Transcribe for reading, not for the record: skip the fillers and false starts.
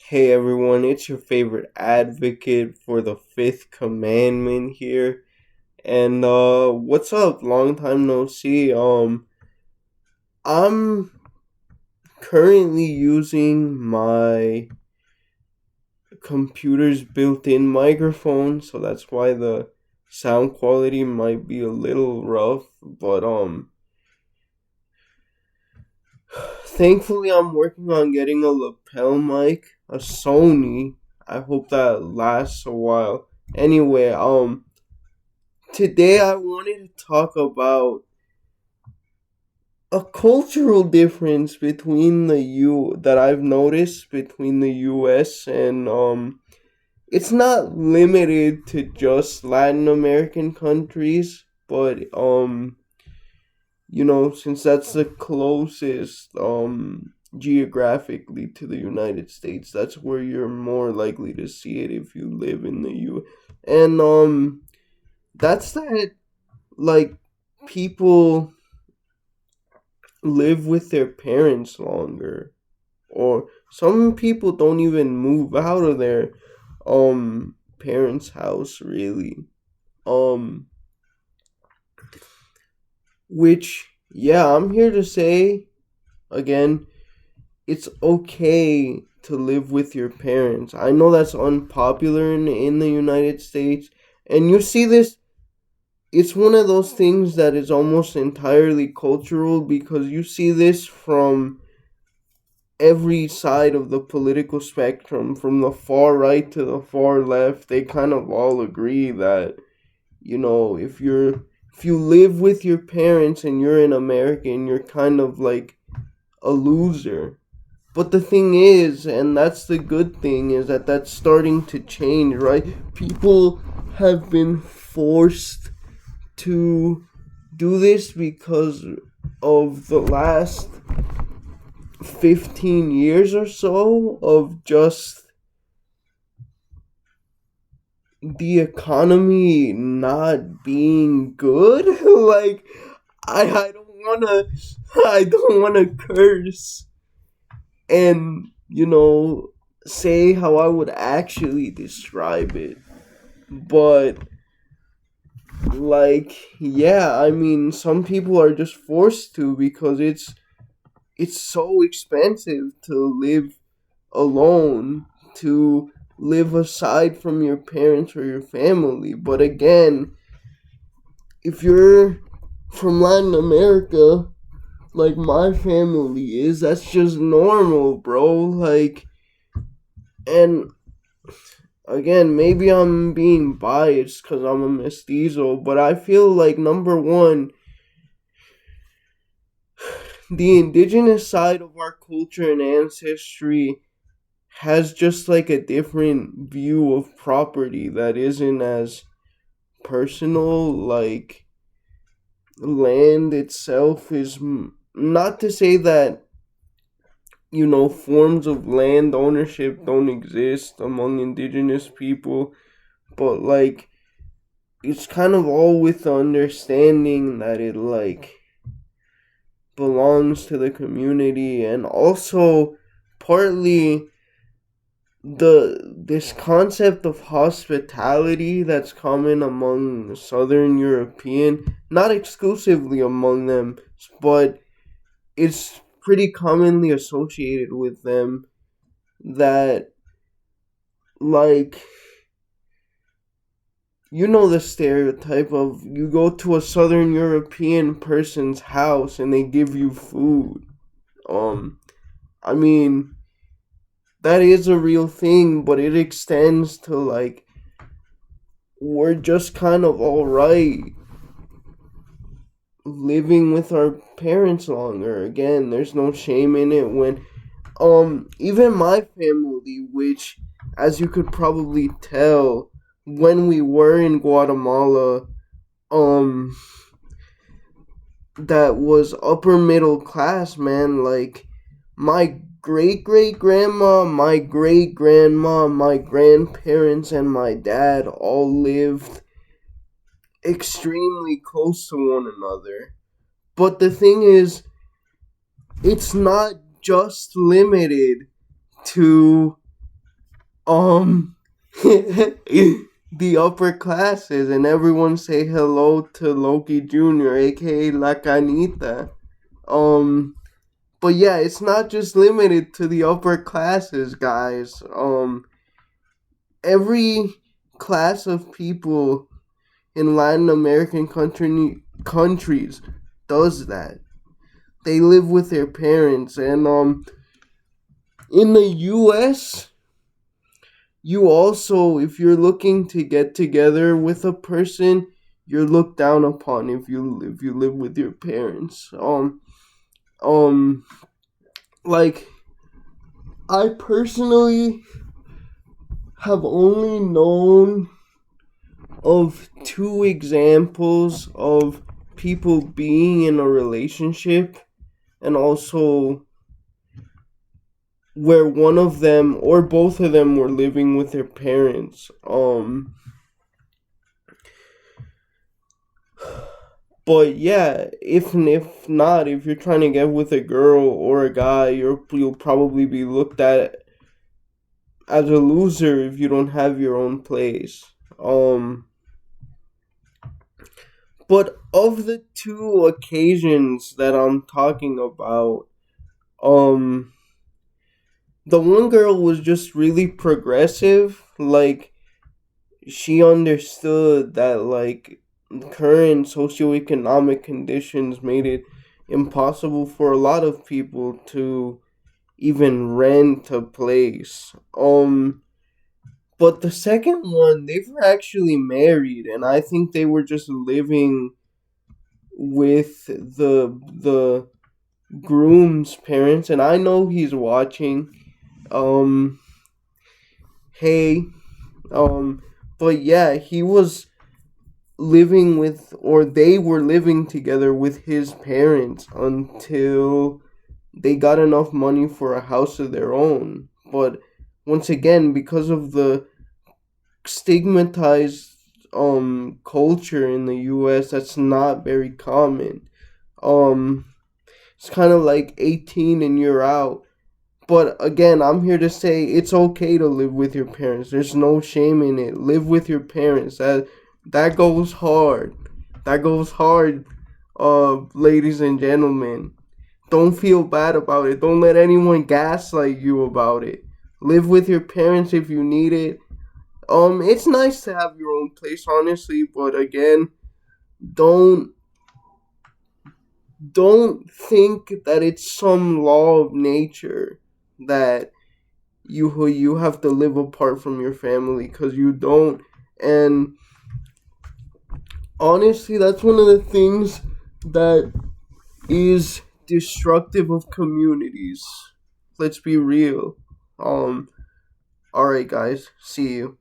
Hey everyone, it's your favorite advocate for the fifth commandment here. And what's up? Long time no see. I'm currently using my computer's built-in microphone, so that's why the sound quality might be a little rough, but thankfully I'm working on getting a lapel mic, a Sony. I hope that lasts a while. Anyway, today I wanted to talk about a cultural difference between the U that I've noticed between the US and it's not limited to just Latin American countries, but since that's the closest geographically to the United States, that's where you're more likely to see it if you live in the U. And that's that like people live with their parents longer, or some people don't even move out of their parents house really, um which, yeah, I'm here to say again, it's okay to live with your parents. I know that's unpopular in the United States, and you see this. It's one of those things that is almost entirely cultural, because you see this from every side of the political spectrum, from the far right to the far left. They kind of all agree that, if you live with your parents and you're an American, you're kind of like a loser. But the thing is, and that's the good thing, is that that's starting to change, right? People have been forced to do this because of the last 15 years or so of just the economy not being good. Like, I don't wanna I don't wanna curse and, say how I would actually describe it. But, like, yeah, I mean, some people are just forced to, because it's so expensive to live alone, to live aside from your parents or your family. But again, if you're from Latin America, like my family is, that's just normal, bro. Like, and again, maybe I'm being biased because I'm a mestizo, but I feel like, number one, the indigenous side of our culture and ancestry has just like a different view of property that isn't as personal. Like, land itself is not to say that, forms of land ownership don't exist among indigenous people, but like, it's kind of all with the understanding that it like belongs to the community. And also, partly, this concept of hospitality that's common among Southern European, not exclusively among them, but it's pretty commonly associated with them, that, like, the stereotype of, you go to a Southern European person's house and they give you food. I mean, that is a real thing, but it extends to, like, we're just kind of alright living with our parents longer. Again, there's no shame in it when even my family, which, as you could probably tell, when we were in Guatemala, um that was upper middle class, man. Like, my great great grandma, my great grandma, my grandparents, and my dad all lived extremely close to one another. But the thing is, it's not just limited to Um, the upper classes, and everyone say hello to Loki Jr., aka La Canita. Um, but yeah, it's not just limited to the upper classes, guys. Every class of people in Latin American countries does that. They live with their parents, and in the U.S., you also, if you're looking to get together with a person, you're looked down upon if you live with your parents. Um, like I personally have only known of two examples of people being in a relationship, and also where one of them or both of them were living with their parents. But yeah, if not, if you're trying to get with a girl or a guy, you'll probably be looked at as a loser if you don't have your own place. But of the two occasions that I'm talking about, um, the one girl was just really progressive. Like, she understood that, like, current socioeconomic conditions made it impossible for a lot of people to even rent a place. But the second one, they were actually married, and I think they were just living with the groom's parents. And I know he's watching. Um, hey, um, but yeah, he was living with, or they were living together with his parents until they got enough money for a house of their own. But once again, because of the stigmatized culture in the US, that's not very common. Um it's kind of like 18 and you're out. But again, I'm here to say it's okay to live with your parents. There's no shame in it. Live with your parents. That goes hard. That goes hard, ladies and gentlemen. Don't feel bad about it. Don't let anyone gaslight you about it. Live with your parents if you need it. It's nice to have your own place, honestly, but again, don't don't think that it's some law of nature that you have to live apart from your family, because you don't. And honestly, that's one of the things that is destructive of communities. Let's be real. All right, guys. See you.